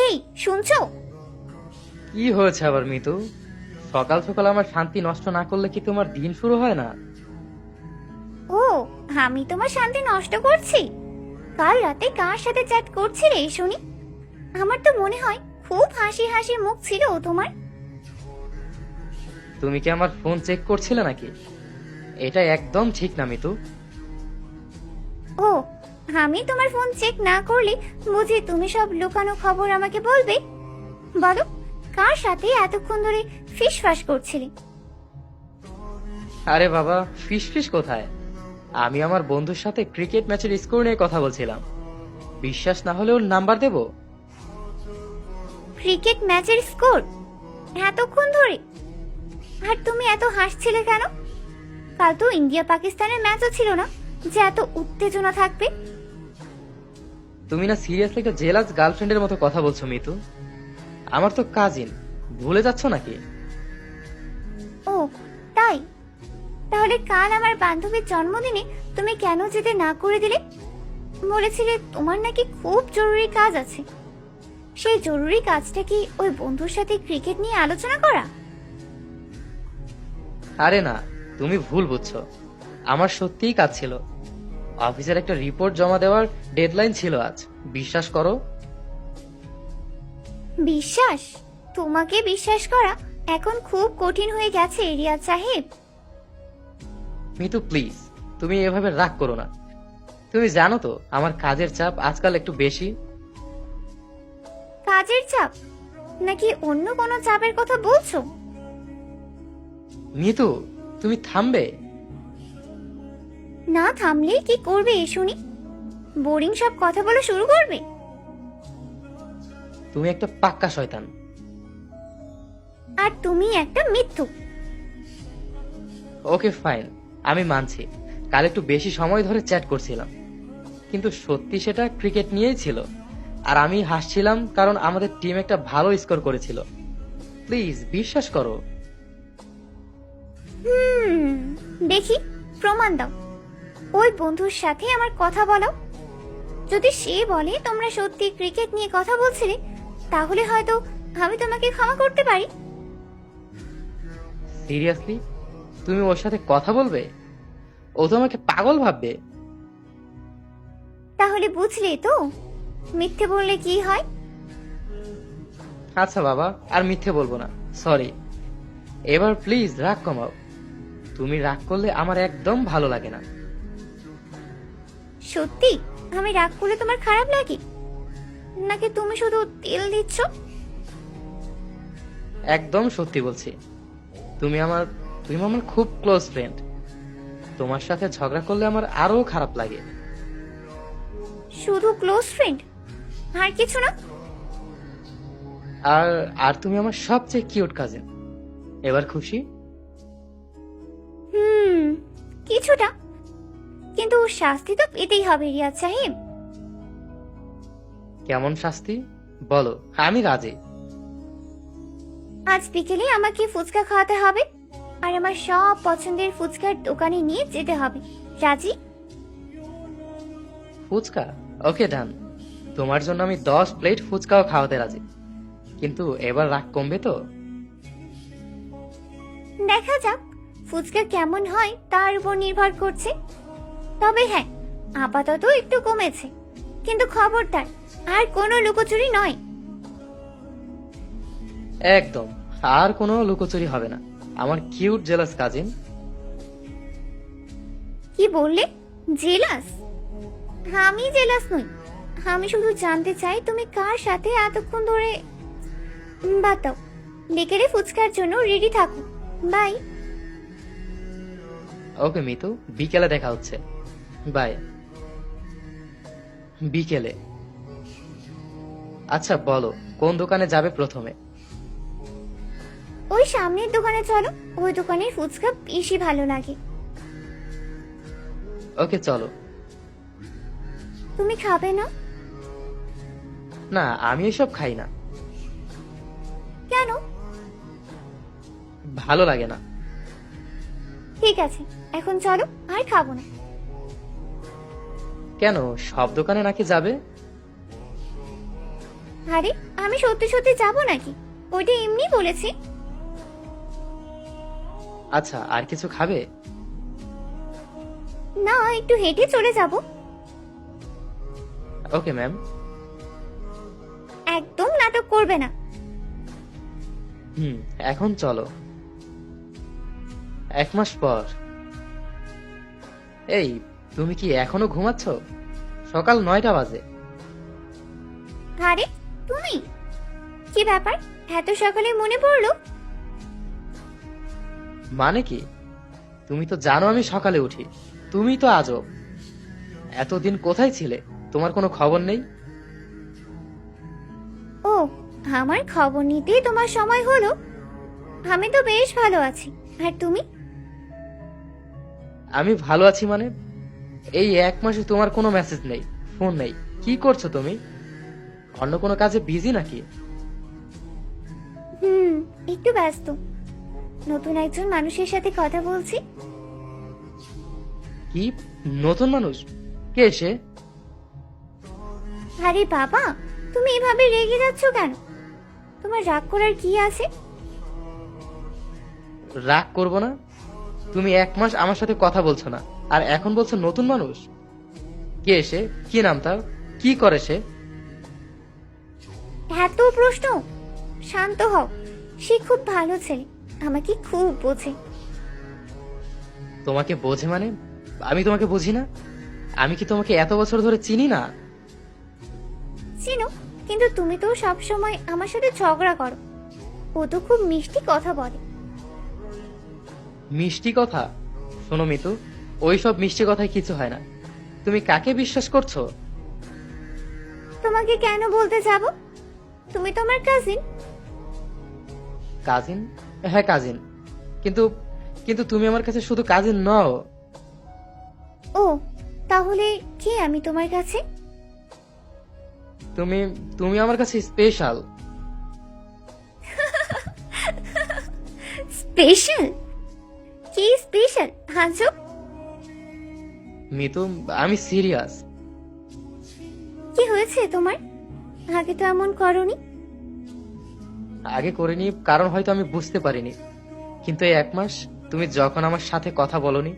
এই শুনছো? কি হয়েছে আবার মিতু? সকাল সকাল আমার শান্তি নষ্ট না করলে কি তোমার দিন শুরু হয় না? ও, আমি তোমার শান্তি নষ্ট করছি? কাল রাতে কার সাথে চ্যাট করছিলে শুনি? আমার তো মনে হয় খুব হাসি হাসি মুখ ছিল তোমার। তুমি কি আমার ফোন চেক করছিলে নাকি? এটা একদম ঠিক না মিতু। ও, আমি তোমার ফোন চেক না করলে বুঝি তুমি সব লুকানো খবর আমাকে বলবে? বলো, কার সাথে এতক্ষণ ধরে ফিসফাস করছিলে? আরে বাবা, ফিস ফিস কোথায়? আমি আমার বন্ধুর সাথে ক্রিকেট ম্যাচের স্কোর নিয়ে কথা বলছিলাম। বিশ্বাস না হলে ওর নাম্বার দেব। ক্রিকেট ম্যাচের স্কোর এতক্ষণ ধরে? আর তুমি এত হাসছিলে কেন? কাল তো ইন্ডিয়া পাকিস্তানের ম্যাচও ছিল না যে এত উত্তেজনা থাকবে। তুমি না সিরিয়াসলি একটা জেলাস গার্লফ্রেন্ডের মতো কথা বলছো মিতু? আমার তো কাজিন, ভুলে যাচ্ছ নাকি? ও তাই? তাহলে কাল আমার বান্ধবীর জন্মদিনে তুমি কেন যেতে না করে দিলে? বলেছিলে তোমার নাকি খুব জরুরি কাজ আছে। সেই জরুরি কাজটা কি ওই বন্ধুর সাথে ক্রিকেট নিয়ে আলোচনা করা? আরে না, তুমি ভুল বুঝছো। আমার সত্যিই কাজ ছিল। অফিসের একটা রিপোর্ট জমা দেওয়ার ডেডলাইন ছিল আজ। বিশ্বাস করো। বিশ্বাস? তোমাকে বিশ্বাস করা এখন খুব কঠিন হয়ে গেছে রিয়াজ সাহেব। মিতু প্লিজ, তুমি এভাবে রাগ করো না। তুমি জানো তো আমার কাজের চাপ আজকাল একটু বেশি। কাজের চাপ নাকি অন্য কোনো চাপের কথা বলছো? মিতু, তুমি থামবে? না থামলে কি করবে শুনি? বোরিং সব কথা বলা শুরু করবে? তুমি একটা পাক্কা শয়তান। আর তুমি একটা মিথ্যুক। ওকে ফাইন, আমি মানছি কাল একটু বেশি সময় ধরে চ্যাট করছিলাম, কিন্তু সত্যি সেটা ক্রিকেট নিয়েই ছিল। আর আমি হাসছিলাম কারণ আমাদের টিম একটা ভালো স্কোর করেছিল। প্লিজ বিশ্বাস করো। হুম, দেখি প্রমাণ দাও। ওই বন্ধুর সাথে আমার কথা বলো। যদি সে বলে তোমরা সত্যি ক্রিকেট নিয়ে কথা বলছিলে, তাহলে হয়তো আমি তোমাকে ক্ষমা করতে পারি। সিরিয়াসলি তুমি ওর সাথে কথা বলবে? ও তোমাকে পাগল ভাববে। তাহলে বুঝলে তো মিথ্যে বললে কি হয়। আচ্ছা বাবা, আর মিথ্যে বলবো না, সরি। এবার প্লিজ রাগ কমাও। তুমি রাগ করলে আমার একদম ভালো লাগে না। সত্যি আমি রাগ করলে তোমার খারাপ লাগে, নাকি তুমি শুধু তেল দিচ্ছ? একদম সত্যি বলছি। তুমি আমার খুব ক্লোজ ফ্রেন্ড। তোমার সাথে ঝগড়া করলে আমার আরো খারাপ লাগে। শুধু ক্লোজ ফ্রেন্ড, আর কিছু না? আর আর তুমি আমার সবচেয়ে কিউট কাজিন। এবার খুশি? হুম, কিছুটা। কিন্তু শাস্তি তো পেতেই হবে রিয়াজ সাহেব। কেমন শাস্তি বলো, আমি রাজি। আজ বিকেলে আমাকে ফুচকা খাওয়াতে হবে, আর আমার সব পছন্দের ফুচকার দোকানে নিয়ে যেতে হবে। রাজি? ফুচকা? ওকে ডান। তোমার জন্য আমি 10 প্লেট ফুচকাও খাওয়াতে রাজি। কিন্তু এবার রাগ কমবে তো? দেখা যাক ফুচকা কেমন হয় তার উপর নির্ভর করছে। তবে হ্যাঁ, আপাতত একটু কমেছে, কিন্তু খবরদার আর কোনো লুকোচুরি নয়। একদম, আর কোনো লুকোচুরি হবে না আমার কিউট জেলাস কাজিন। কি বললে? জেলাস? আমি জেলাস নই। আমি শুধু জানতে চাই তুমি কার সাথে এতক্ষণ ধরে। বাদ দাও, বিকেলে ফুচকার জন্য রেডি থাকো। বাই। ওকে মিতু, বিকেলে দেখা হচ্ছে। বাই। বিকেলে? আচ্ছা বলো, কোন দোকানে যাবে প্রথমে? ওই সামনের দোকানে চলো, ওই দোকানের ফুচকা বেশি ভালো লাগে। ওকে চলো। তুমি খাবে না? না, আমি এসব খাই না। কেন? ভালো লাগে না। ঠিক আছে, এখন চলো, আর খাবো না। কেন, সব দোকানে নাকি যাবে? আরে আমি সত্যি সত্যি যাব নাকি? ওইটা এমনি বলেছি। আচ্ছা, আর কিছু খাবে? না, একটু হেঁটে চলে যাব। Okay ma'am. একদম নাটক করবে না। এখন চলো। 1 মাস পর। এই, তুমি কি এখনো ঘুমাচ্ছ? সকাল 9টা বাজে। আরে তুমি, কি ব্যাপার এত সকালে মনে পড়লো? মানে কি? তুমি তো জানো আমি সকালে উঠি। তুমি তো আজব। এতদিন কোথায় ছিলে? তোমার কোনো খবর নেই? ও, আমার খবর নিতেই তোমার সময় হলো? আমি তো বেশ ভালো আছি। আর তুমি? আমি ভালো আছি মানে? এই 1 মাসে তোমার কোনো মেসেজ নেই, ফোন নেই। কি করছো তুমি? অন্য কোনো কাজে বিজি নাকি? একটু ব্যস্ত। নতুন একজন মানুষের সাথে কথা বলছি। কি? নতুন মানুষ? কে সে? আরে বাবা, তুমি এভাবে রেগে যাচ্ছ কেন? তোমার রাগ করার কি আছে? রাগ করবো না? তুমি 1 মাস আমার সাথে কথা বলছো না, আর এখন বলছো নতুন মানুষ? কে সে? কি নাম তার? কি করে সে? এত প্রশ্ন? শান্ত হও। সে খুব ভালো ছেলে, আমাকে খুব বোঝে। তোমাকে বোঝে মানে? আমি তোমাকে বুঝি না? আমি কি তোমাকে এত বছর ধরে চিনি না? চিনো, কিন্তু তুমি তো সব সময় আমার সাথে ঝগড়া করো। ও তো খুব মিষ্টি কথা বলে। মিষ্টি কথা? শোনো মিতু, ওই সব মিষ্টি কথায় কিছু হয় না। তুমি কাকে বিশ্বাস করছো? তোমাকে কেন বলতে যাব? তুমি তো আমার কাজিন। কাজিন? হ্যাঁ, কাজিন। কিন্তু কিন্তু তুমি আমার কাছে শুধু কাজিন নও। ও, তাহলে কে আমি তোমার কাছে? তুমি তুমি আমার কাছে স্পেশাল। স্পেশাল? কি স্পেশাল হাজু? মিতু, আমি সিরিয়াস। কি হয়েছে তোমার? আগে তো এমন করনি। আগে করিনি কারণ হয়তো আমি বুঝতে পারিনি, কিন্তু এই 1 মাস তুমি যখন আমার সাথে কথা বলনি,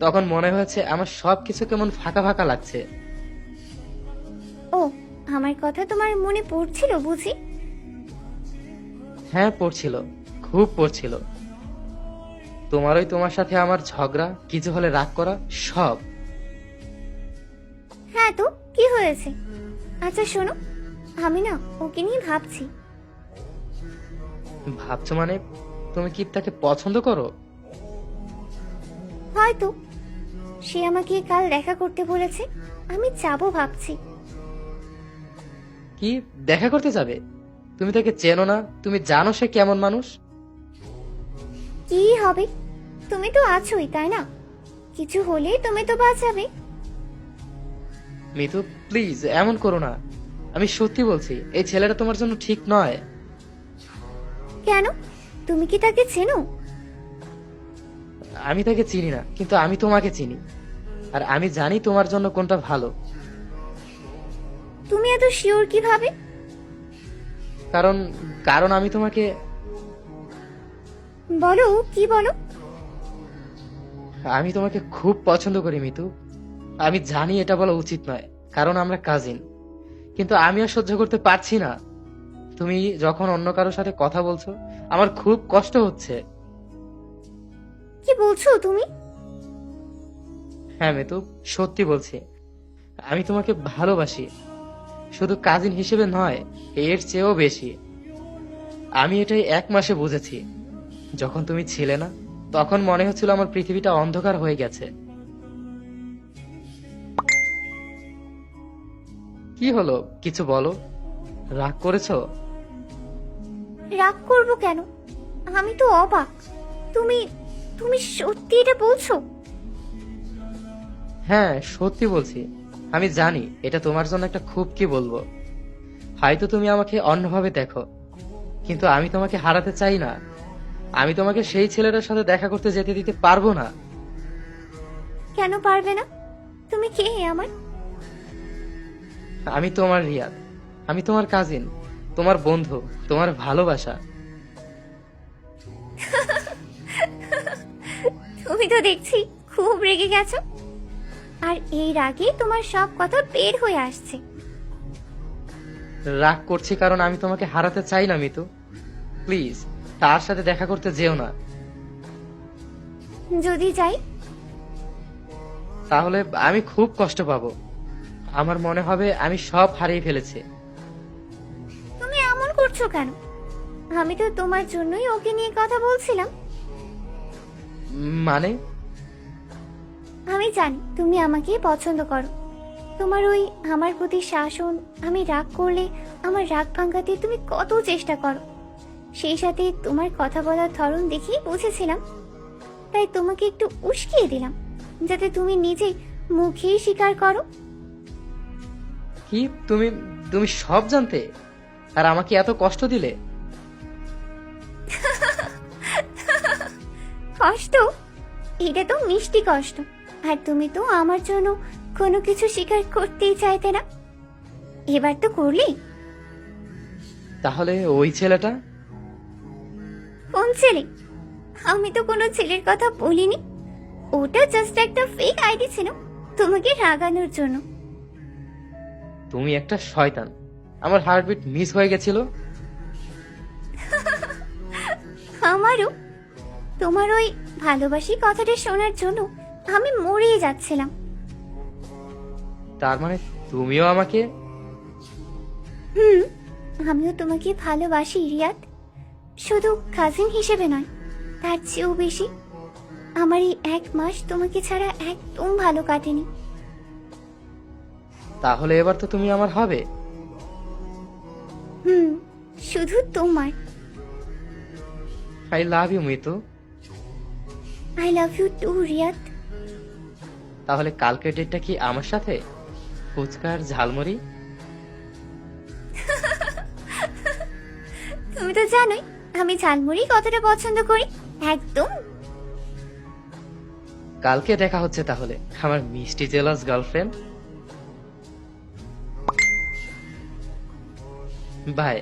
তখন মনে হয়েছে আমার সবকিছু কেমন ফাঁকা ফাঁকা লাগছে। ও, আমার কথা তোমার মনে পড়ছিল বুঝি? হ্যাঁ, পড়ছিল, খুব পড়ছিল। তোমার সাথে আমার ঝগড়া, কিছু হলে রাগ করা, সব। হ্যাঁ তো কি হয়েছে? আচ্ছা শোনো, আমি না ওকে নিয়ে ভাবছি। ভাবছো মানে? তুমি কি তাকে পছন্দ করো? হয়তো। সে আমাকে কাল দেখা করতে বলেছে, আমি যাবো ভাবছি। কি দেখা করতে যাবে? তুমি তাকে চেনো না, তুমি জানো সে কেমন মানুষ? কি হবে, তুমি তো আছোই তাই না? কিছু হলে তুমি তো বাঁচাবে। মিতু, প্লিজ এমন করো না। আমি সত্যি বলছি, এই ছেলেটা তোমার জন্য ঠিক নয়। কেন? তুমি কি তাকে চেনো? আমি তাকে চিনি না, কিন্তু আমি তোমাকে চিনি, আর আমি জানি তোমার জন্য কোনটা ভালো। তুমি এত শিওর কিভাবে? কারণ কারণ আমি তোমাকে বলো, কি বলো? আমি তোমাকে খুব পছন্দ করি মিতু। আমি জানি এটা বলা উচিত নয়, কারণ আমরা কাজিন, কিন্তু আমি আর সহ্য করতে পারছি না। তুমি যখন অন্য কারোর সাথে কথা বলছো, আমার খুব কষ্ট হচ্ছে। কি বলছো তুমি? হ্যাঁ মিতু, সত্যি বলছি। আমি তোমাকে ভালোবাসি, শুধু কাজিন হিসেবে নয়, এর চেয়েও বেশি। আমি এটাই 1 মাসে বুঝেছি। যখন তুমি ছিলে না, তখন মনে হচ্ছিল আমার পৃথিবীটা অন্ধকার হয়ে গেছে। কি হলো, কিছু বলো। রাগ করেছো? রাগ করবো কেন? আমি তো অবাক। তুমি তুমি সত্যি এটা বলছো? হ্যাঁ, সত্যি বলছি। আমি জানি এটা তোমার জন্য একটা খুব, কি বলবো, হয়তো তুমি আমাকে অন্যভাবে দেখো, কিন্তু আমি তোমাকে হারাতে চাই না। আমি তোমাকে সেই ছেলেটার সাথে দেখা করতে যেতে দিতে পারবো না। কেন পারবে না? তুমি কে আমার? আমি তোমার রিয়াদ, আমি তোমার কাজিন, তোমার বন্ধু, তোমার ভালোবাসা। তুমি তো দেখছি খুব রেগে গেছো, আর এই রাগে তোমার সব কথা বের হয়ে আসছে। রাগ করছি কারণ আমি তোমাকে হারাতে চাই না মিতু। প্লিজ তার সাথে দেখা করতে যেও না। যদি যাই? তাহলে আমি খুব কষ্ট পাবো। আমার মনে হবে আমি সব হারিয়ে ফেলেছি। তুমি এমন করছো কেন? আমি তো তোমার জন্যই ওকে নিয়ে কথা বলছিলাম। মানে? আমি জানি তুমি আমাকে পছন্দ করো। তোমার ওই আমার প্রতি শাসন, আমি রাগ করলে আমার রাগ ভাঙাতে তুমি কত চেষ্টা করো, সেই সাথে তোমার কথা বলার ধরন দেখেই বুঝেছিলাম। তাই তোমাকে একটু উস্কিয়ে দিলাম, যাতে তুমি নিজেই মুখেই স্বীকার করো। কি তুমি তুমি সব জানতে আর আমাকে এত কষ্ট দিলে? কষ্ট? এটা তো মিষ্টি কষ্ট। আর তুমি তো আমার জন্য কোনো কিছু স্বীকার করতেই চাইতে না, এবার তো করলি। তাহলে ওই ছেলেটা? কোন ছেলে? আমি তো কোনো ছেলের কথা বলিনি। ওটা জাস্ট একটা ফেক আইডি ছিল তোমাকে রাগানোর জন্য। তুমি একটা শয়তান। আমার হার্টবিট মিস হয়ে গেছিল। আমারও। তোমার ওই ভালোবাসি কথাটা শোনার জন্য আমি মরেই যাচ্ছিলাম। তার মানে তুমিও আমাকে? হুম, আমিও তোমাকে ভালোবাসি রিয়াদ। শুধু কাজিন হিসেবে নয়, তার চেয়েও বেশি। আমার এই 1 মাস তোমাকে ছাড়া একদম ভালো কাটেনি। তাহলে এবার তো তুমি আমার হবে। হুম, শুধু তোমার। I love you Mitu. I love you too Riyad. তাহলে কালকের ডেটটা কি আমার সাথে? ফুচকার ঝালমুড়ি? তুমি তো জানোই আমি ঝালমুড়ি কতটা পছন্দ করি। একদম। কালকে দেখা হচ্ছে তাহলে, আমার মিষ্টি জেলাস গার্লফ্রেন্ড। বাই।